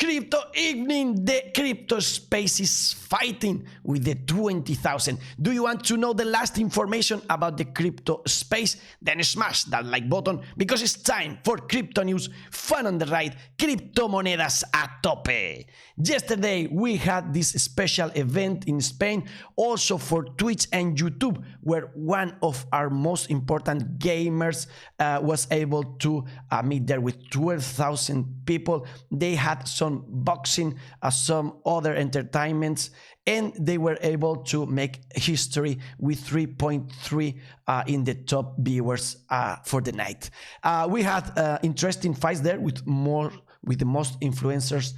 Crypto evening, the crypto space is fighting with the 20,000. Do you want to know the last information about the crypto space? Then smash that like button because it's time for crypto news, fun on the ride, criptomonedas a tope. Yesterday we had this special event in Spain, also for Twitch and YouTube, where one of our most important gamers was able to meet there with 12,000 people. They had some boxing, some other entertainments, and they were able to make history with 3.3 in the top viewers for the night. We had interesting fights there with the most influencers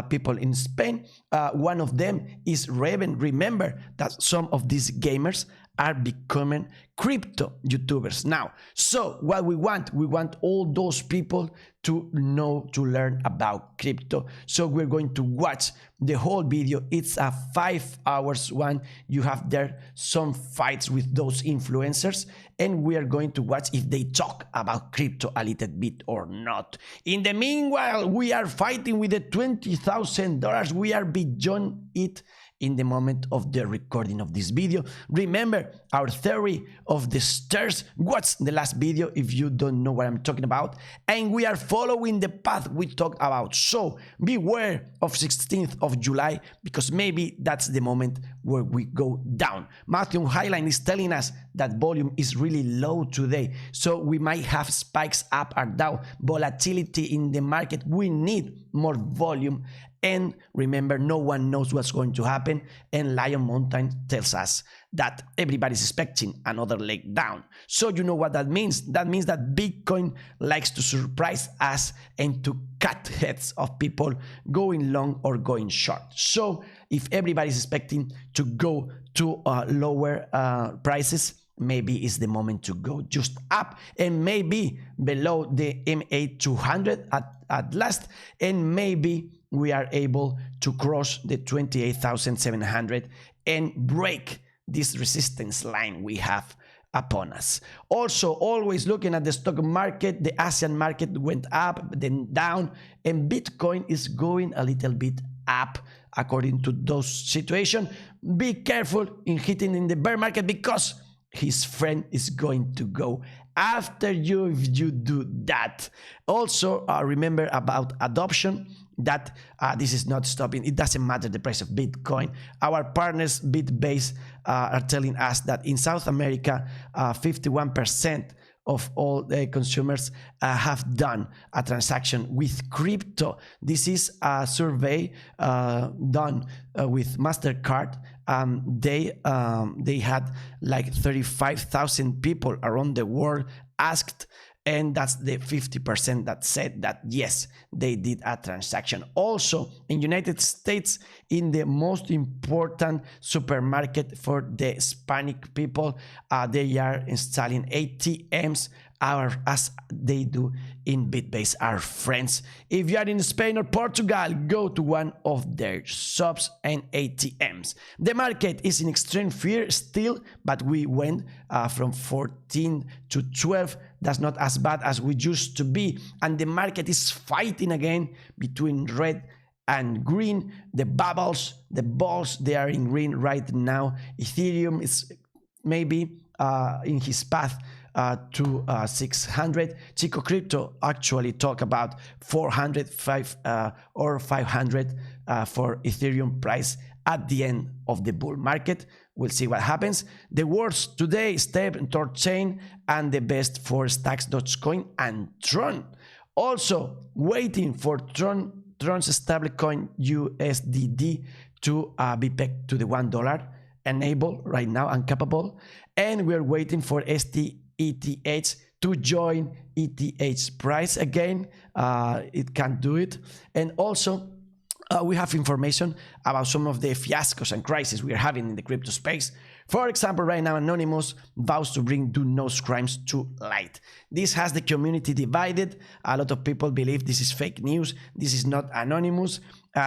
people in Spain. One of them is Raven. Remember that some of these gamers are becoming crypto YouTubers now. So what we want all those people to know, to learn about crypto. So we're going to watch the whole video. It's a 5 hours one. You have there some fights with those influencers, and we are going to watch if they talk about crypto a little bit or not. In the meanwhile, we are fighting with the $20,000. We are beyond it in the moment of the recording of this video. Remember our theory of the stairs. Watch the last video if you don't know what I'm talking about. And we are following the path we talked about. So beware of 16th of July, because maybe that's the moment where we go down. Matthew Highline is telling us that volume is really low today. So we might have spikes up or down. Volatility in the market. We need more volume. And remember, no one knows what's going to happen. And Lion Mountain tells us that everybody's expecting another leg down. So you know what that means? That means that Bitcoin likes to surprise us and to cut heads of people going long or going short. So if everybody's expecting to go to lower prices, maybe it's the moment to go just up and maybe below the MA 200 at last, and maybe we are able to cross the 28,700 and break this resistance line we have upon us. Also, always looking at the stock market, the Asian market went up, then down, and Bitcoin is going a little bit up according to those situations. Be careful in hitting in the bear market, because his friend is going to go after you if you do that. Also, remember about adoption, that this is not stopping. It doesn't matter the price of Bitcoin. Our partners, BitBase, are telling us that in South America, 51% of all the consumers have done a transaction with crypto. This is a survey done with MasterCard. They had like 35,000 people around the world asked, and that's the 50% that said that yes, they did a transaction. Also in United States, in the most important supermarket for the Hispanic people, they are installing ATMs, as they do in BitBase, our friends. If you are in Spain or Portugal, go to one of their shops and ATMs. The market is in extreme fear still, but we went from 14 to 12. That's not as bad as we used to be, and the market is fighting again between red and green. The bubbles, the balls, they are in green right now. Ethereum is maybe in his path to 600. Chico Crypto actually talk about 405 or 500 for Ethereum price at the end of the bull market. We'll see what happens. The worst today, Step, Torchain, and the best for Stacks, Dogecoin, and Tron. Also waiting for Tron's stablecoin USDD to be pegged to the $1. Enable right now, uncapable, and we're waiting for ETH to join ETH price again. It can't do it. And also we have information about some of the fiascos and crises we are having in the crypto space. For example, right now Anonymous vows to bring Do No Crimes to light. This has the community divided. A lot of people believe this is fake news. This is not Anonymous.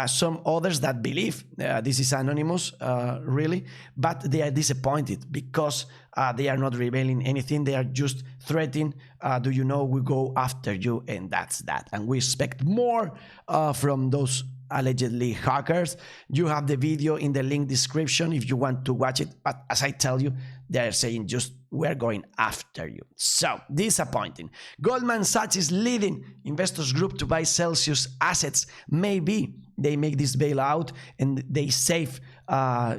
some others that believe this is anonymous, really, but they are disappointed because they are not revealing anything. They are just threatening, do you know, we go after you, and that's that. And we expect more from those allegedly hackers. You have the video in the link description if you want to watch it, but as I tell you, they're saying just we're going after you. So disappointing. Goldman Sachs is leading investors group to buy Celsius assets. Maybe they make this bailout and they save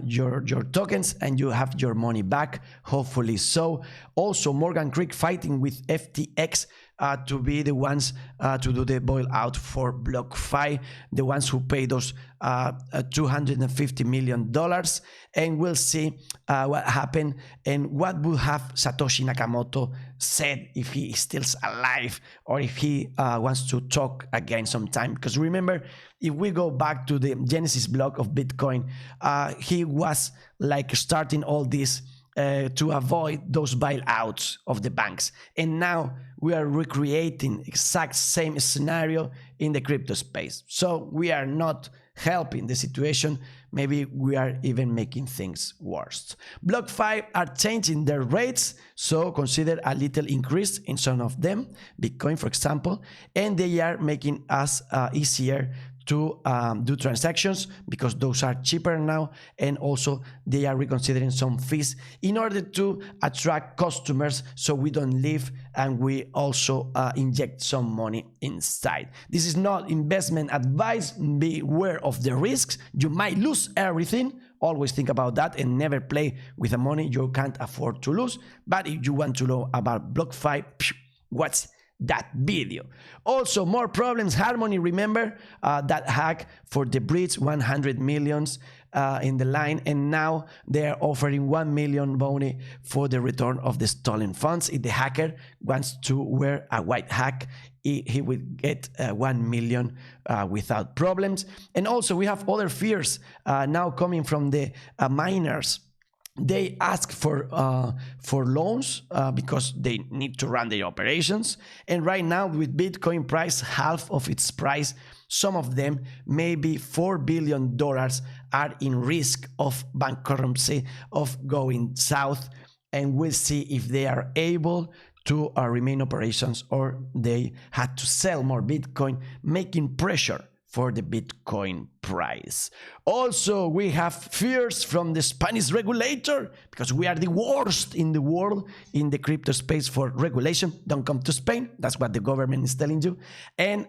your tokens and you have your money back, hopefully so. Also, Morgan Creek fighting with FTX to be the ones to do the bailout for BlockFi, the ones who pay those $250 million, and we'll see what happened and what would have Satoshi Nakamoto said if he is still alive, or if he wants to talk again sometime. Because remember, if we go back to the Genesis block of Bitcoin, he was like starting all this to avoid those bailouts of the banks, and now we are recreating exact same scenario in the crypto space. So we are not helping the situation, maybe we are even making things worse. BlockFi are changing their rates, so consider a little increase in some of them, Bitcoin for example, and they are making us easier to do transactions because those are cheaper now, and also they are reconsidering some fees in order to attract customers so we don't leave and we also inject some money inside. This is not investment advice. Beware of the risks. You might lose everything. Always think about that and never play with the money you can't afford to lose. But if you want to know about BlockFi, watch that video. Also, more problems. Harmony, remember that hack for the breach, 100 millions in the line, and now they are offering 1 million bounty for the return of the stolen funds. If the hacker wants to wear a white hack, he will get 1 million without problems. And also we have other fears now coming from the miners. They ask for loans because they need to run their operations. And right now, with Bitcoin price half of its price, some of them, maybe $4 billion, are in risk of bankruptcy, of going south. And we'll see if they are able to remain operations or they had to sell more Bitcoin, making pressure for the Bitcoin price. Also, we have fears from the Spanish regulator because we are the worst in the world in the crypto space for regulation. Don't come to Spain. That's what the government is telling you. And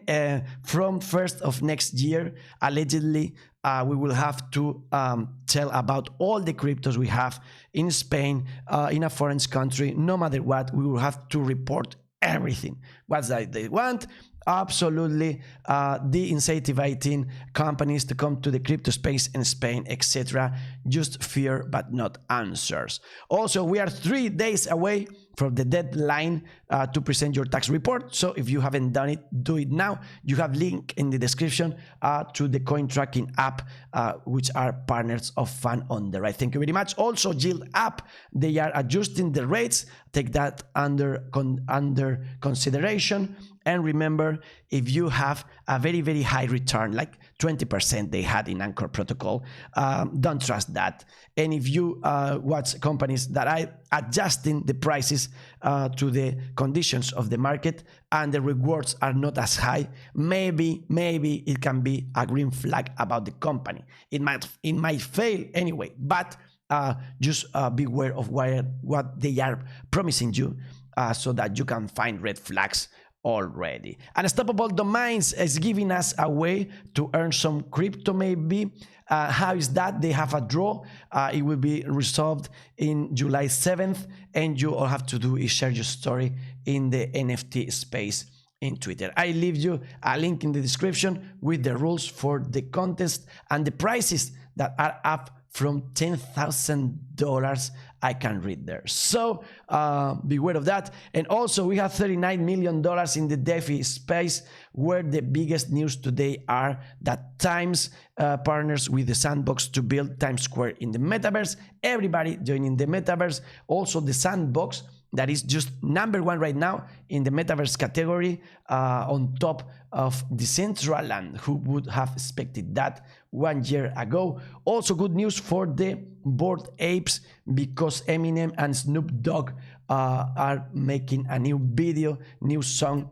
from 1st of next year, allegedly, we will have to tell about all the cryptos we have in Spain, in a foreign country. No matter what, we will have to report everything. What they want? Absolutely de-incentivizing companies to come to the crypto space in Spain, etc. Just fear but not answers. Also, we are 3 days away from the deadline to present your tax report. So if you haven't done it, do it now. You have link in the description to the coin tracking app, which are partners of Fun on the right. Thank you very much. Also, Yield app, they are adjusting the rates. Take that under consideration. And remember, if you have a very, very high return, like 20% they had in Anchor Protocol, don't trust that. And if you watch companies that are adjusting the prices to the conditions of the market and the rewards are not as high, maybe it can be a green flag about the company. It might fail anyway, but just beware of what they are promising you so that you can find red flags already. Unstoppable Domains is giving us a way to earn some crypto, maybe. How is that? They have a draw. It will be resolved in July 7th, and you all have to do is share your story in the NFT space in Twitter. I leave you a link in the description with the rules for the contest and the prices that are up from $10,000. I can read there. So beware of that. And also we have $39 million in the DeFi space, where the biggest news today are that Times partners with the Sandbox to build Times Square in the Metaverse. Everybody joining the Metaverse. Also the Sandbox that is just number one right now in the metaverse category, on top of Decentraland. Who would have expected that 1 year ago? Also good news for the Bored Apes, because Eminem and Snoop Dogg are making a new video, new song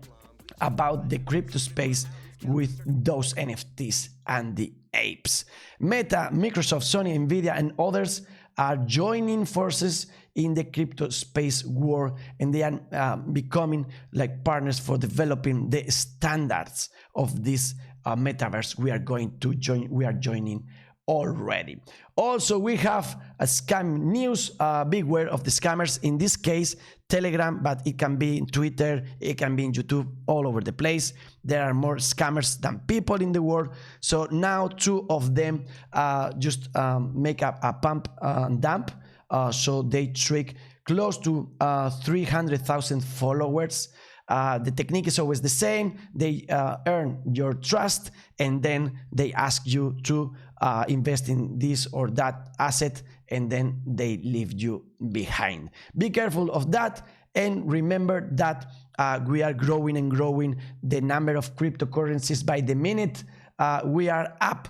about the crypto space with those NFTs and the apes. Meta, Microsoft, Sony, Nvidia, and others are joining forces in the crypto space war, and they are becoming like partners for developing the standards of this metaverse we are joining already. Also, we have a scam news. Beware of the scammers. In this case, Telegram, but it can be in Twitter, it can be in YouTube, all over the place. There are more scammers than people in the world. So now 2 of them just make a pump and dump. So they trick close to 300,000 followers. The technique is always the same. They earn your trust, and then they ask you to invest in this or that asset, and then they leave you behind. Be careful of that, and remember that we are growing and growing the number of cryptocurrencies by the minute. We are up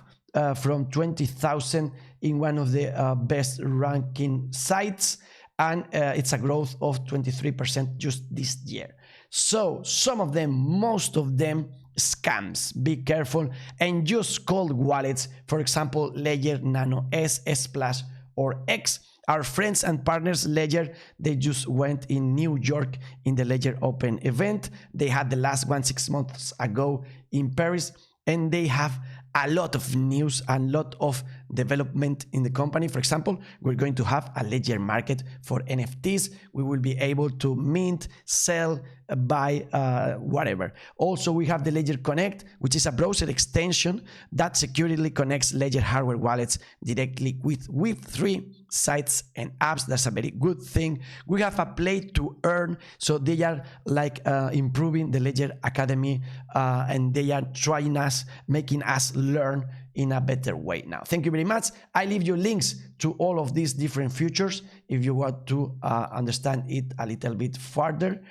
from 20,000 in one of the best ranking sites, and it's a growth of 23% just this year. So some of them, most of them, scams. Be careful and use cold wallets. For example, Ledger Nano S, S Plus, or X. Our friends and partners Ledger, they just went in New York in the Ledger Open event. They had the last one 6 months ago in Paris, and they have a lot of news and a lot of development in the company. For example, we're going to have a ledger market for NFTs. We will be able to mint, sell, buy, whatever. Also, we have the Ledger Connect, which is a browser extension that securely connects Ledger hardware wallets directly with Web3 sites and apps. That's a very good thing. We have a play to earn, so they are like improving the Ledger Academy, and they are trying us, making us learn in a better way now. Thank you very much. I leave you links to all of these different futures if you want to understand it a little bit further.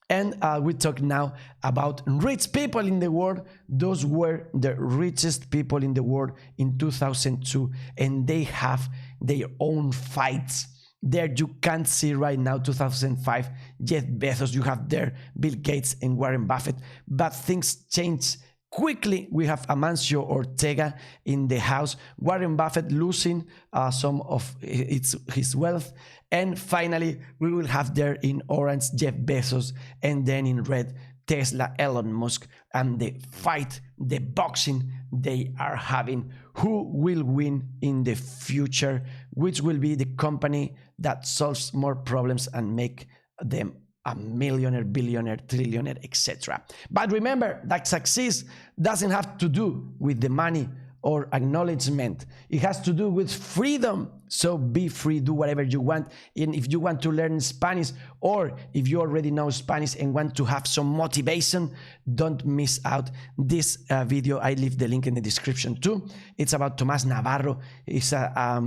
And we talk now about rich people in the world. Those were the richest people in the world in 2002, and they have their own fights. There you can see right now, 2005, Jeff Bezos, you have there Bill Gates and Warren Buffett, but things change quickly. We have Amancio Ortega in the house, Warren Buffett losing some of his wealth, and finally we will have there in orange Jeff Bezos, and then in red Tesla, Elon Musk, and the fight, the boxing they are having. Who will win in the future? Which will be the company that solves more problems and make them a millionaire, billionaire, trillionaire, etc. But remember that success doesn't have to do with the money or acknowledgement. It has to do with freedom. So be free, do whatever you want. And if you want to learn Spanish, or if you already know Spanish and want to have some motivation, don't miss out this video. I leave the link in the description too. It's about Tomás Navarro. He's a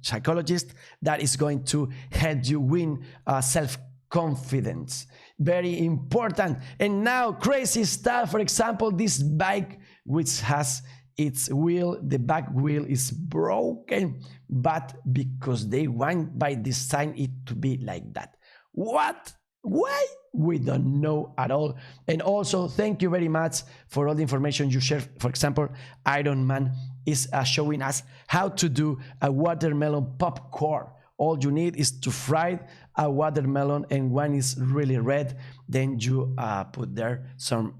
psychologist that is going to help you win self-confidence. Very important. And now crazy stuff. For example, this bike, which has its wheel, the back wheel is broken, but because they want by design it to be like that. What? Why? We don't know at all. And also, thank you very much for all the information you share. For example, Iron Man is showing us how to do a watermelon popcorn. All you need is to fry a watermelon, and when it's really red, then you put there some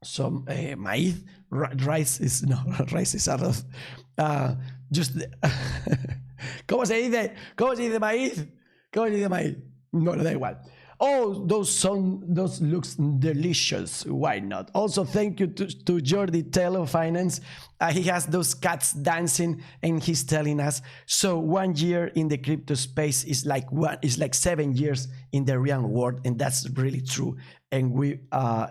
maíz. Rice is no, rice is arroz. Just ¿Cómo se dice? ¿Cómo se dice maíz? ¿Cómo se dice maíz? No, da igual. Oh, those looks delicious. Why not? Also, thank you to Jordi Tello Finance. He has those cats dancing, and he's telling us, so 1 year in the crypto space is like 7 years in the real world, and that's really true. And we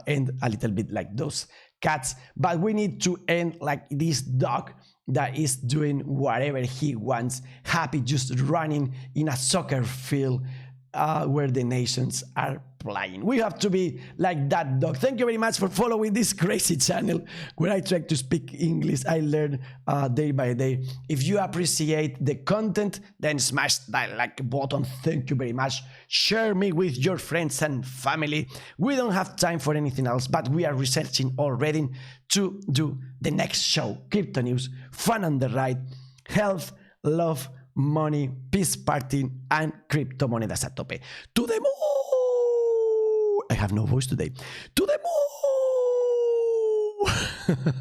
end a little bit like those cats, but we need to end like this dog that is doing whatever he wants, happy, just running in a soccer field, where the nations are playing. We have to be like that, dog. Thank you very much for following this crazy channel where I try to speak English. I learn day by day. If you appreciate the content, then smash that like button. Thank you very much. Share me with your friends and family. We don't have time for anything else, but we are researching already to do the next show. Crypto news, fun on the ride, health, love, money, peace party, and cryptomonedas a tope. To the moon! I have no voice today. To the moon!